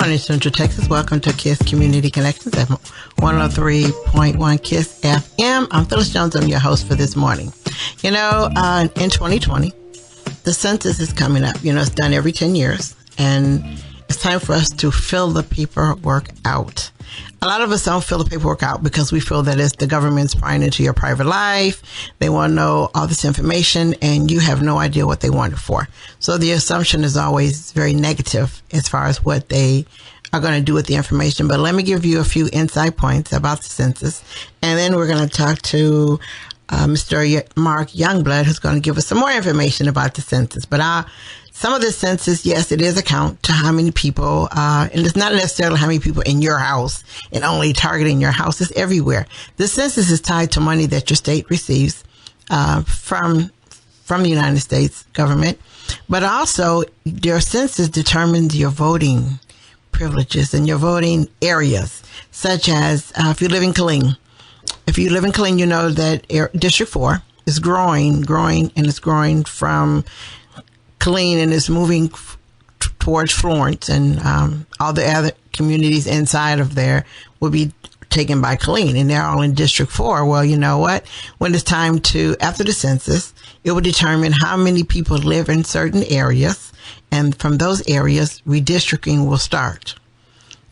morning, Central Texas. Welcome to KISS Community Connections at 103.1 KISS FM. I'm Phyllis Jones. I'm your host for this morning. You know, in 2020, the census is coming up. You know, it's done every 10 years, and it's time for us to fill the paperwork out. A lot of us don't fill the paperwork out because we feel that it's the government's prying into your private life. They want to know all this information, and you have no idea what they want it for. So the assumption is always very negative as far as what they are going to do with the information. But let me give you a few insight points about the census, and then we're going to talk to Mr. Marq Youngblood, who's going to give us some more information about the census. But some of the census, yes, it is a count to how many people, and it's not necessarily how many people in your house and only targeting your house. It's everywhere. The census is tied to money that your state receives from the United States government. But also, your census determines your voting privileges and your voting areas, such as if you live in Killeen. If you live in Killeen, you know that District 4 is growing, and it's growing from Killeen, and it's moving towards Florence, and all the other communities inside of there will be taken by Killeen, and they're all in District 4. Well, you know what? When it's time to, after the census, it will determine how many people live in certain areas, and from those areas, redistricting will start.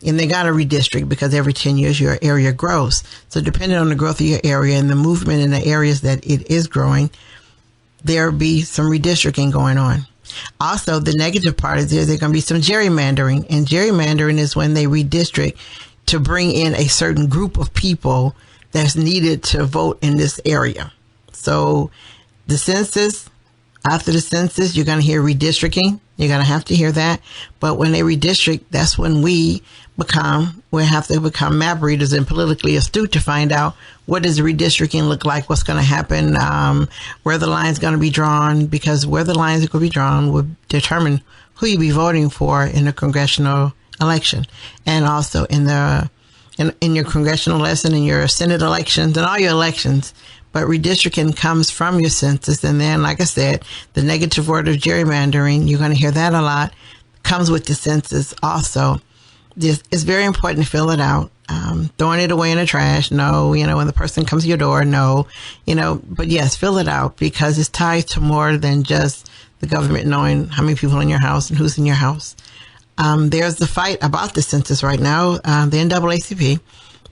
And they got to redistrict because every 10 years your area grows. So depending on the growth of your area and the movement in the areas that it is growing, there'll be some redistricting going on. Also, the negative part is there's going to be some gerrymandering. And gerrymandering is when they redistrict to bring in a certain group of people that's needed to vote in this area. So the census, after the census, you're going to hear redistricting. You're going to have to hear that. But when they redistrict, that's when we have to become map readers and politically astute to find out what does redistricting look like, what's going to happen, where the line's going to be drawn, because where the lines are going to be drawn will determine who you'll be voting for in the congressional election, and also in your congressional election, in your Senate elections, and all your elections. But redistricting comes from your census. And then, like I said, the negative word of gerrymandering, you're going to hear that a lot, comes with the census also. It's very important to fill it out. Throwing it away in the trash, no. When the person comes to your door, no. But yes, fill it out, because it's tied to more than just the government knowing how many people in your house and who's in your house. There's the fight about the census right now. The NAACP,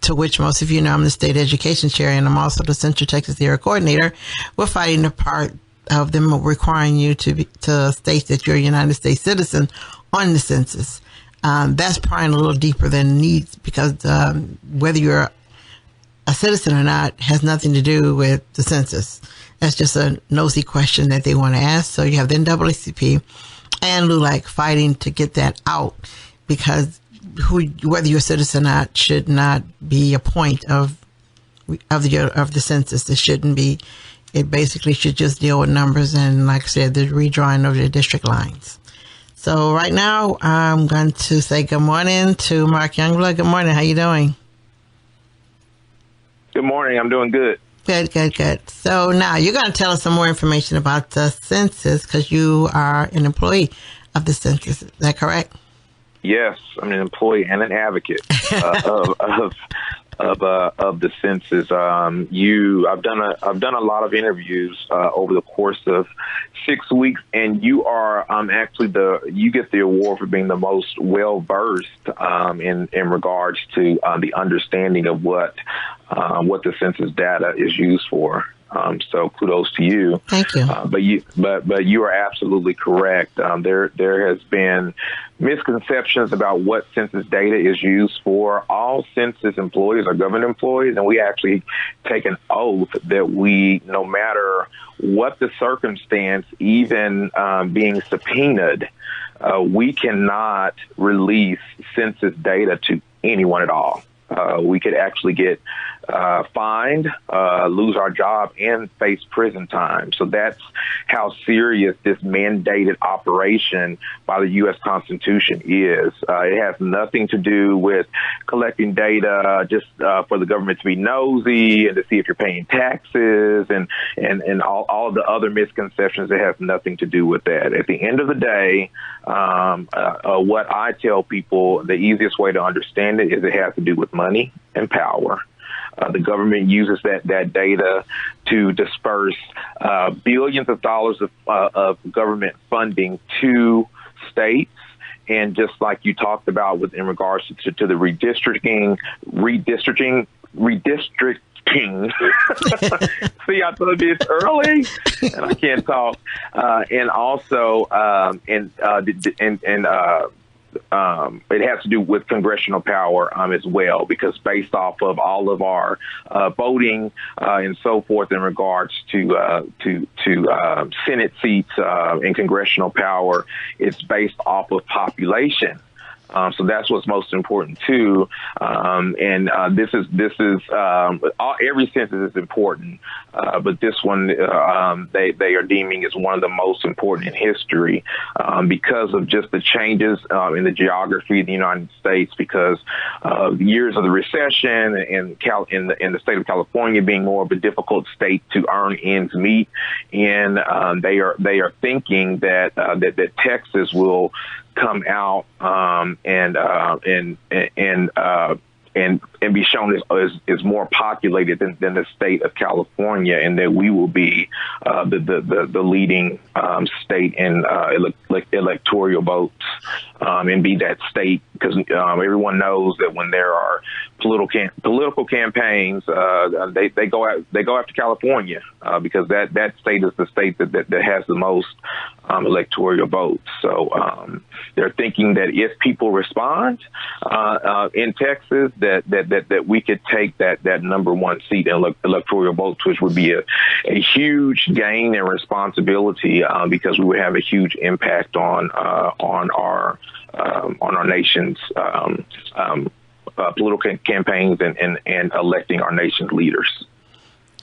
to which most of you know, I'm the state education chair, and I'm also the Central Texas area coordinator. We're fighting the part of them requiring you to state that you're a United States citizen on the census. That's prying a little deeper than needs, because whether you're a citizen or not has nothing to do with the census. That's just a nosy question that they want to ask. So you have the NAACP and LULAC fighting to get that out, because whether you're a citizen or not should not be a point of the census. It shouldn't be. It basically should just deal with numbers and, like I said, the redrawing of the district lines. So right now, I'm going to say good morning to Marq Youngblood. Good morning. How you doing? Good morning. I'm doing good. Good. So now you're going to tell us some more information about the census, because you are an employee of the census. Is that correct? Yes, I'm an employee and an advocate of the census. I've done a lot of interviews over the course of 6 weeks, and you are actually you get the award for being the most well versed in regards to the understanding of what the census data is used for. So kudos to you. Thank you. But you are absolutely correct. There has been misconceptions about what census data is used for. All census employees are government employees, and we actually take an oath that we, no matter what the circumstance, even being subpoenaed, we cannot release census data to anyone at all. we could actually get fined, lose our job, and face prison time. So that's how serious this mandated operation by the U.S. Constitution is. It has nothing to do with collecting data just for the government to be nosy and to see if you're paying taxes and all of the other misconceptions. It has nothing to do with that. At the end of the day, what I tell people, the easiest way to understand it is it has to do with money and power. The government uses that data to disperse billions of dollars of government funding to states. And just like you talked about in regards to the redistricting. See, I thought it's early, and I can't talk. And also, it has to do with congressional power as well, because based off of all of our voting and so forth in regards to Senate seats and congressional power, it's based off of population. So that's what's most important too. This is every census is important, but this one they are deeming is one of the most important in history because of just the changes in the geography of the United States, because of years of the recession and in the state of California being more of a difficult state to earn ends meet, and they are thinking that Texas will come out and be shown as more populated than the state of California, and that we will be the leading state in electoral votes and be that state, because everyone knows that when there are political campaigns, they go after California because that state is the state that has the most electoral votes. So they're thinking that if people respond in Texas, that we could take that number one seat in electoral votes, which would be a huge gain and responsibility because we would have a huge impact on our nation's political campaigns and electing our nation's leaders.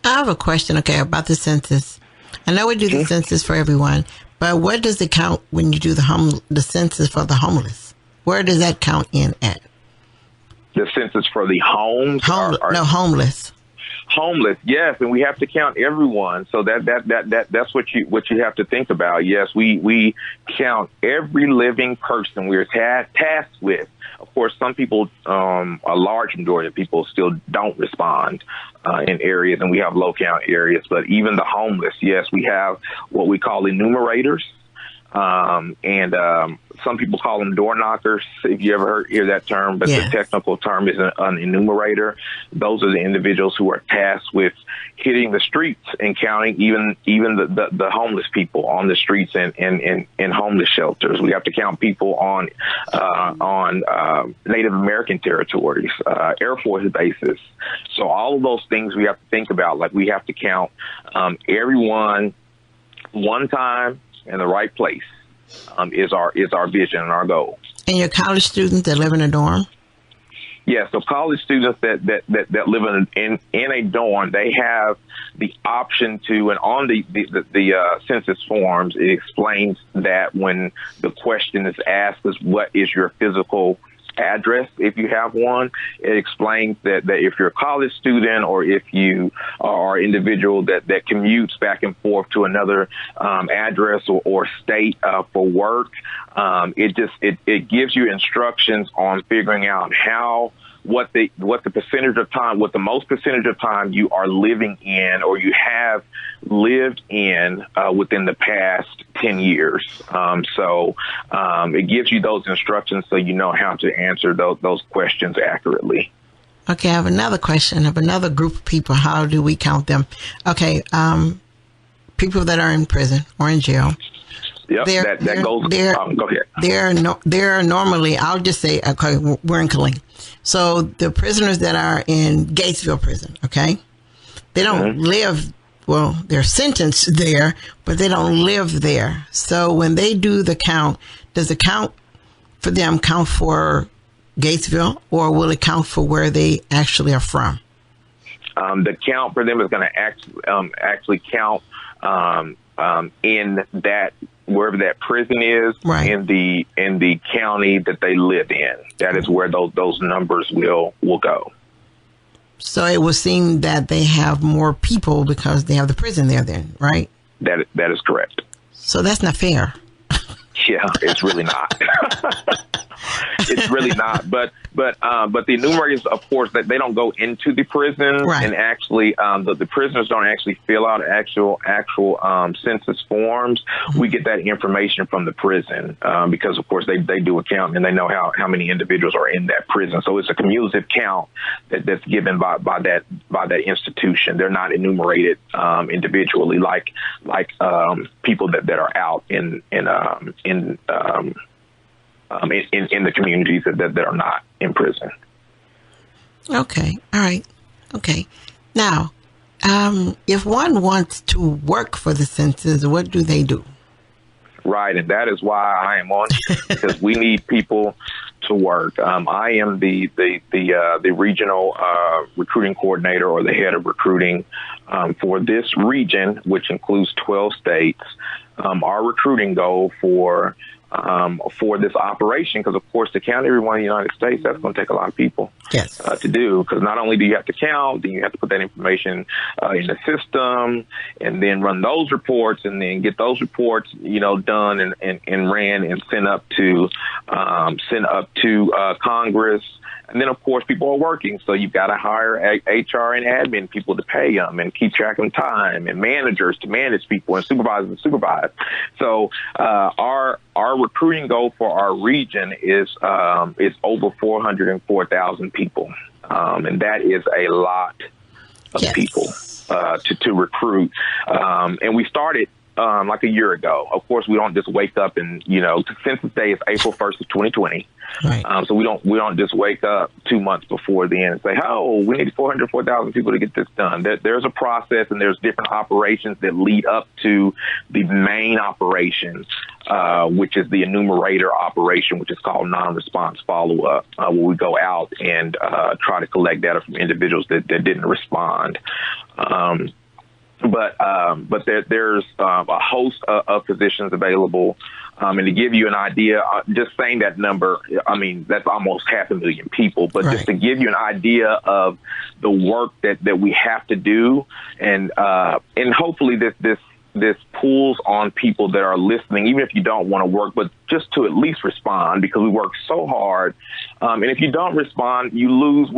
I have a question, about the census. I know we do the census for everyone, but where does it count when you do the census for the homeless? Where does that count in at? The census for the homes? Homeless. Homeless, yes, and we have to count everyone. So that's what you have to think about. Yes, we count every living person we're tasked with. Of course, some people, a large majority of people, still don't respond in areas, and we have low count areas. But even the homeless, yes, we have what we call enumerators. Some people call them door knockers, if you ever hear that term, but the technical term is an enumerator. Those are the individuals who are tasked with hitting the streets and counting even the homeless people on the streets and homeless shelters. We have to count people on Native American territories, Air Force bases. So all of those things we have to think about. Like, we have to count everyone one time in the right place is our vision and our goal. And your college students that live in a dorm? Yeah, so college students that live in a dorm, they have the option to, and on the census forms, it explains that when the question is asked is what is your physical address, if you have one, it explains that if you're a college student or if you are an individual that commutes back and forth to another address or state for work, it gives you instructions on figuring out what the percentage of time, what the most percentage of time you are living in or you have lived in within the past 10 years. So it gives you those instructions so you know how to answer those questions accurately. Okay, I have another question. I have another group of people. How do we count them? Okay, people that are in prison or in jail. Yep, go ahead. They're normally, I'll just say, okay, we're in Killeen. So the prisoners that are in Gatesville prison, okay, they don't live, well, they're sentenced there, but they don't live there. So when they do the count, does the count for them count for Gatesville, or will it count for where they actually are from? The count for them is going to actually count in that wherever that prison is, right, in the county that they live in. That is where those numbers will go. So it would seem that they have more people because they have the prison there then, right? That is correct. So that's not fair. Yeah, it's really not. It's really not. But the enumerators, of course, that they don't go into the prisons, right, and actually the prisoners don't actually fill out actual census forms. Mm-hmm. We get that information from the prison because, of course, they do a count and they know how many individuals are in that prison. So it's a cumulative count that's given by that institution. They're not enumerated individually like people that are out in the communities that are not in prison. Okay. All right. Okay. Now, if one wants to work for the census, what do they do? Right, and that is why I am on here, because we need people to work. I am the regional recruiting coordinator, or the head of recruiting for this region, which includes 12 states. Our recruiting goal for this operation, because of course to count everyone in the United States, that's going to take a lot of people, yes, to do, because not only do you have to count, then you have to put that information in the system and then run those reports and then get those reports, done and ran and sent up to Congress. And then, of course, people are working, so you've got to hire HR and admin people to pay them and keep track of time, and managers to manage people, and supervisors to supervise. So our recruiting goal for our region is over 404,000 people, and that is a lot of, yes, people to recruit. And we started like a year ago. Of course, we don't just wake up and, Census Day is April 1st of 2020. Right. So we don't just wake up 2 months before the end and say, oh, we need 404,000 people to get this done. There's a process, and there's different operations that lead up to the main operation, which is the enumerator operation, which is called non-response follow-up, where we go out and try to collect data from individuals that didn't respond. But there's a host of positions available. And to give you an idea, just saying that number, I mean, that's almost 500,000 people. But right, just to give you an idea of the work that we have to do, and hopefully this pulls on people that are listening, even if you don't want to work, but just to at least respond, because we work so hard. And if you don't respond, you lose.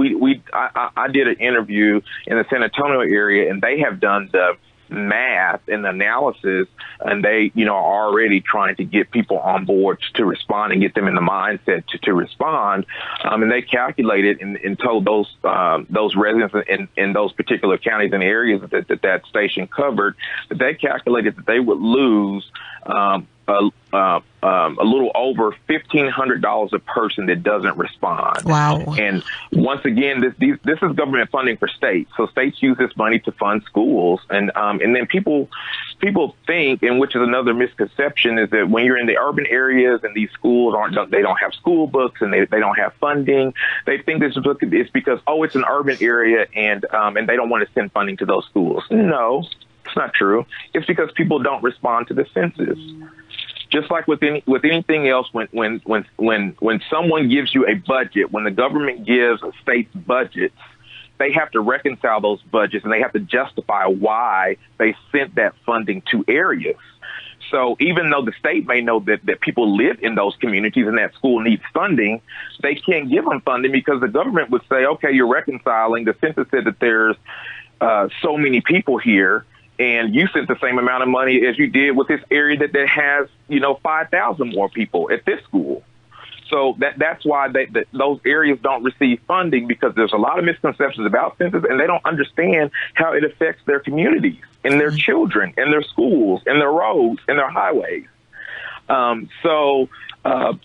I did an interview in the San Antonio area, and they have done the math and analysis, and they, are already trying to get people on board to respond and get them in the mindset to respond. And they calculated and told those residents in those particular counties and areas that station covered, that they calculated that they would lose a little over $1,500 a person that doesn't respond. Wow. And once again, this is government funding for states. So states use this money to fund schools. And then people think, and which is another misconception, is that when you're in the urban areas and these schools they don't have school books and they don't have funding, they think it's because, it's an urban area and they don't want to send funding to those schools. No, it's not true. It's because people don't respond to the census. Just like with anything else, when someone gives you a budget, when the government gives a state's budgets, they have to reconcile those budgets and they have to justify why they sent that funding to areas. So even though the state may know that people live in those communities and that school needs funding, they can't give them funding because the government would say, okay, you're reconciling. The census said that there's so many people here, and you sent the same amount of money as you did with this area that has, 5,000 more people at this school. So that's why those areas don't receive funding, because there's a lot of misconceptions about census, and they don't understand how it affects their communities and their children and their schools and their roads and their highways. So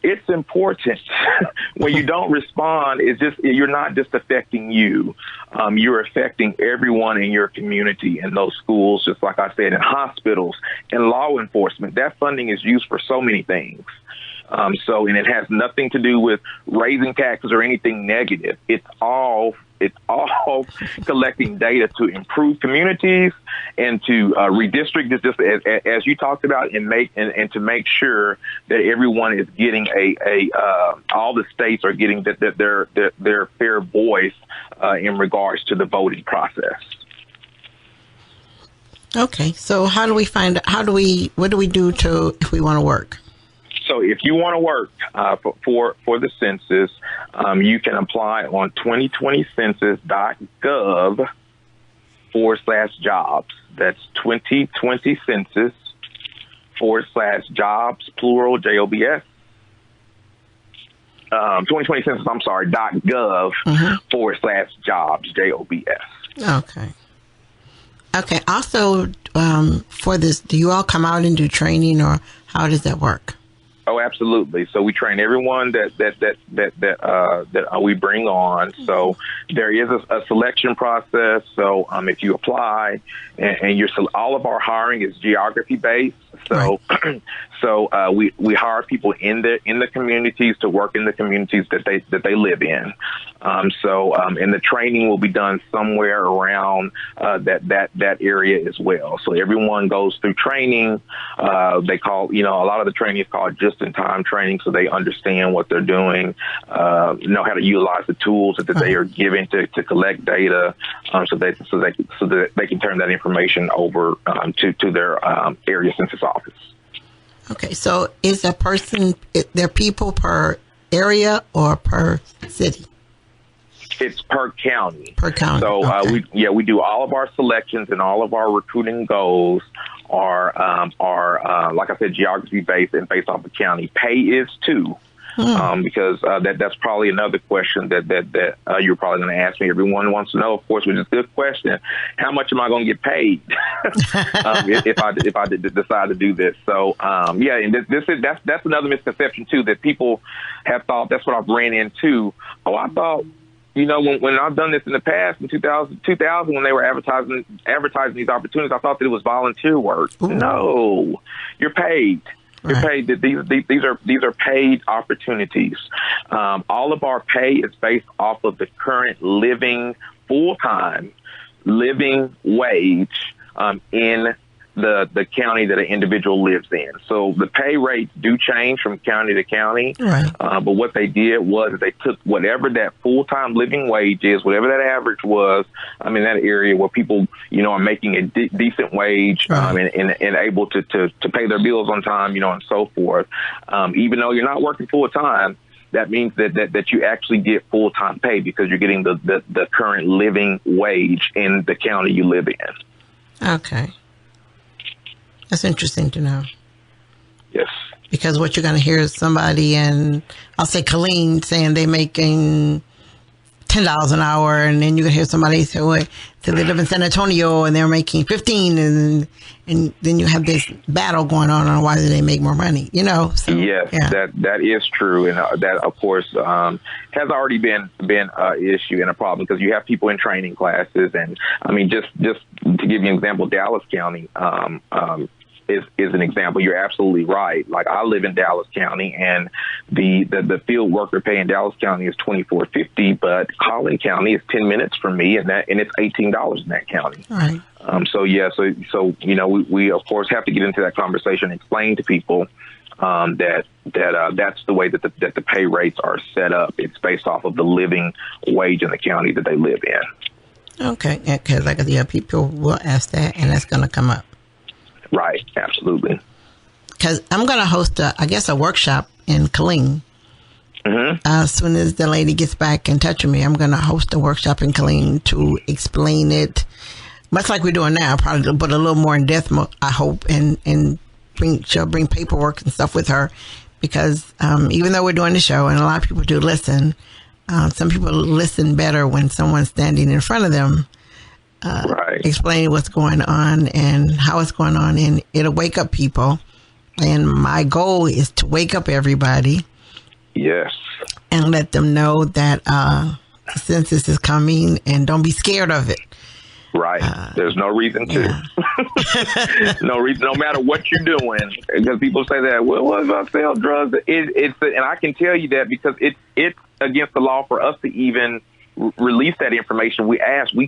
it's important when you don't respond. You're not just affecting you. You're affecting everyone in your community, in those schools, just like I said, in hospitals and law enforcement. That funding is used for so many things. And it has nothing to do with raising taxes or anything negative. It's all collecting data to improve communities and to redistrict this, just as you talked about, and to make sure that everyone is getting all the states are getting their fair voice in regards to the voting process. Okay, so what do we do if we want to work? So if you want to work for the census, you can apply on 2020census.gov/jobs. That's 2020census/jobs, plural, JOBS. 2020 census, .gov/jobs, JOBS. Okay. Also, for this, do you all come out and do training, or how does that work? Oh, absolutely. So we train everyone that we bring on. So there is a selection process. So if you apply, and all of our hiring is geography based. So right. We hire people in the communities to work in the communities that they live in. And the training will be done somewhere around that area as well. So everyone goes through training. They call, a lot of the training is called just-in-time training, so they understand what they're doing, know how to utilize the tools that they are given to collect data, so that they can turn that information over to their area census office. Okay, so is there people per area or per city? It's per county. Per county. So okay. we do all of our selections, and all of our recruiting goals are like I said, geography based and based off the county. Pay is too. Because that's probably another question that you're probably going to ask me. Everyone wants to know, of course, which is a good question. How much am I going to get paid if I decide to do this? So and that's another misconception too, that people have thought. That's what I've ran into. Oh, I thought, when I've done this in the past, in 2000 when they were advertising these opportunities, I thought that it was volunteer work. Ooh. No, you're paid. You're paid. These are paid opportunities. All of our pay is based off of the current full-time living wage in the county that an individual lives in. So the pay rates do change from county to county. Right. But what they did was they took whatever that full-time living wage is, whatever that average was, in that area where people, are making a decent wage, right. and able to pay their bills on time, and so forth. Even though you're not working full-time, that means that you actually get full-time pay because you're getting the current living wage in the county you live in. Okay. That's interesting to know. Yes. Because what you're going to hear is somebody in, I'll say Killeen, saying they're making $10 an hour, and then you can hear somebody say, well, so they live in San Antonio and they're making $15, and then you have this battle going on why do they make more money, So, yes, yeah. That is true, and that of course has already been an issue and a problem because you have people in training classes, and just to give you an example, Dallas County is an example. You're absolutely right. Like, I live in Dallas County, and the field worker pay in Dallas County is $24.50, but Collin County is 10 minutes from me, and it's $18 in that county. Right. So we of course have to get into that conversation and explain to people that's the way that the pay rates are set up. It's based off of the living wage in the county that they live in. Okay, because people will ask that, and that's going to come up. Right, absolutely. Because I'm going to host a workshop in Killeen. Mm-hmm. As soon as the lady gets back in touch with me, I'm going to host a workshop in Killeen to explain it, much like we're doing now, probably, but a little more in depth, I hope, and she'll bring paperwork and stuff with her, because even though we're doing the show, and a lot of people do listen, some people listen better when someone's standing in front of them. Right. Explaining what's going on and how it's going on, and it'll wake up people. And my goal is to wake up everybody. Yes. And let them know that the census is coming, and don't be scared of it. Right. There's no reason to. Yeah. No reason, no matter what you're doing. Because people say that, well, what if I sell drugs? And I can tell you that because it's against the law for us to even release that information. We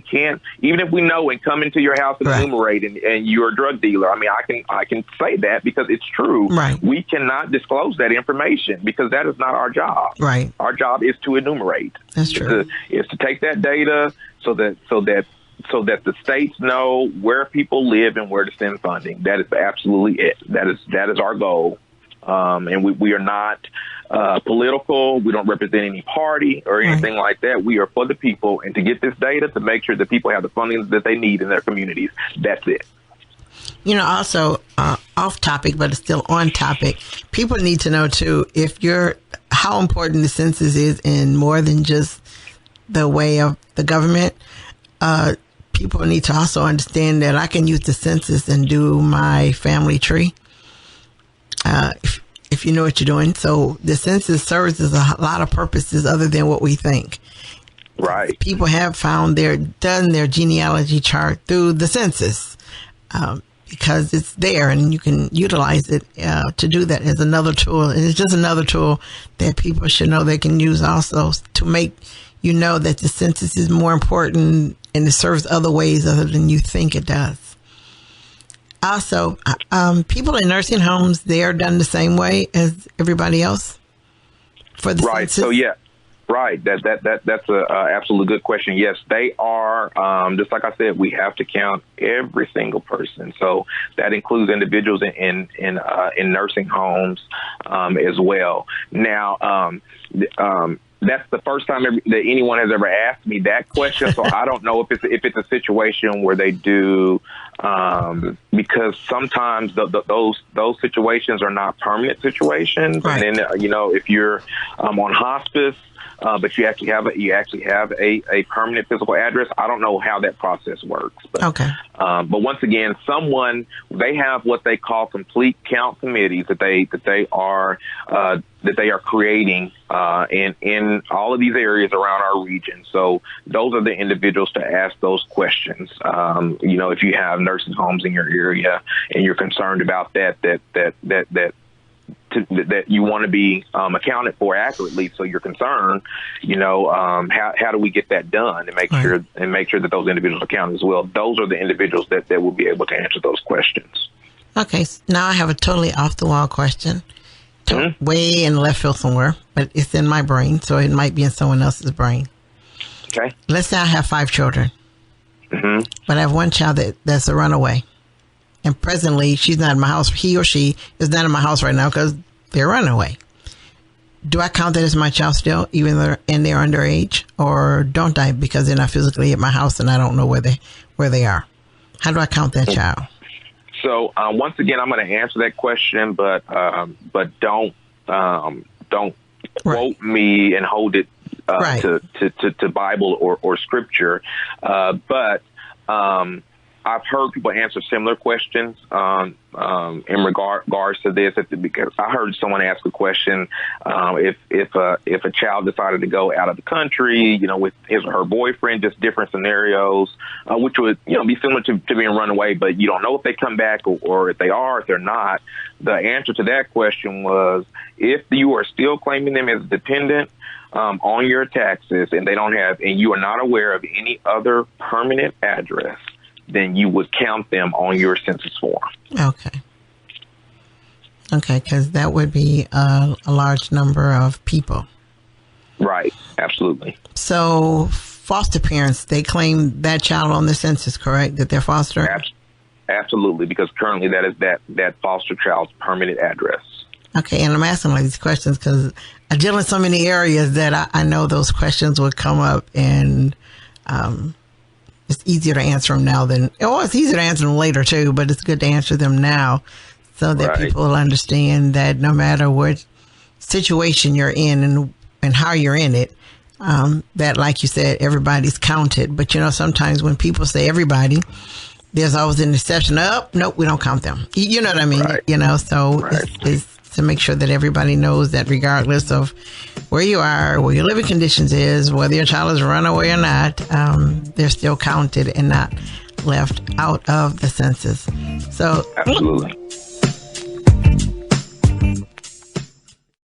can't, even if we know and come into your house and enumerate and you're a drug dealer. I mean, I can say that because it's true. Right. We cannot disclose that information because that is not our job. Right. Our job is to enumerate. That's true. Is to take that data so that the states know where people live and where to send funding. That is absolutely it. That is our goal. And we are not political. We don't represent any party or anything like that. We are for the people and to get this data to make sure that people have the funding that they need in their communities. That's it. You know, also off topic, but it's still on topic. People need to know too, how important the census is in more than just the way of the government. People need to also understand that I can use the census and do my family tree. If you know what you're doing. So the census serves as a lot of purposes other than what we think. Right. People have done their genealogy chart through the census because it's there and you can utilize it to do that as another tool. And it's just another tool that people should know they can use also to make you know that the census is more important and it serves other ways other than you think it does. Also, people in nursing homes, they are done the same way as everybody else for the census? So, yeah. Right. That's a absolutely good question. Yes, they are. Just like I said, we have to count every single person. So that includes individuals in nursing homes as well. Now, that's the first time that anyone has ever asked me that question. So I don't know if it's a situation where they do, because sometimes those situations are not permanent situations. Right. And then if you're on hospice, but you actually have a permanent physical address. I don't know how that process works. But, okay. But once again, they have what they call complete count committees that they are creating in all of these areas around our region. So those are the individuals to ask those questions. If you have nursing homes in your area and you're concerned about that you want to be accounted for accurately, so you're concerned, how do we get that done and make sure that those individuals are counted as well? Those are the individuals that will be able to answer those questions. Okay, so now I have a totally off the wall question, way in left field somewhere, but it's in my brain, so it might be in someone else's brain. Okay. Let's say I have 5 children, but I have one child that's a runaway. And presently, she's not in my house. He or she is not in my house right now because they're runaway. Do I count that as my child still, even though they're underage, or don't I because they're not physically at my house and I don't know where they are? How do I count that child? So once again, I'm going to answer that question, but don't quote me and hold it to Bible or scripture, but. I've heard people answer similar questions in regards to this. Because I heard someone ask a question if a child decided to go out of the country, with his or her boyfriend, just different scenarios, which would be similar to being run away, but you don't know if they come back or if they are, if they're not. The answer to that question was if you are still claiming them as a dependent on your taxes and you are not aware of any other permanent address, then you would count them on your census form. Okay, because that would be a large number of people. Right, absolutely. So foster parents, they claim that child on the census, correct, that they're fostering? Absolutely, because currently that is that foster child's permanent address. Okay, and I'm asking these questions because I deal in so many areas that I know those questions would come up, and it's easier to answer them now it's easier to answer them later too, but it's good to answer them now so that people will understand that no matter what situation you're in and how you're in it, that, like you said, everybody's counted. But, sometimes when people say everybody, there's always an exception. Nope, we don't count them. You know what I mean? Right. You know, so Right. it's to make sure that everybody knows that regardless of where you are, where your living conditions is, whether your child is a runaway or not, they're still counted and not left out of the census. So Absolutely.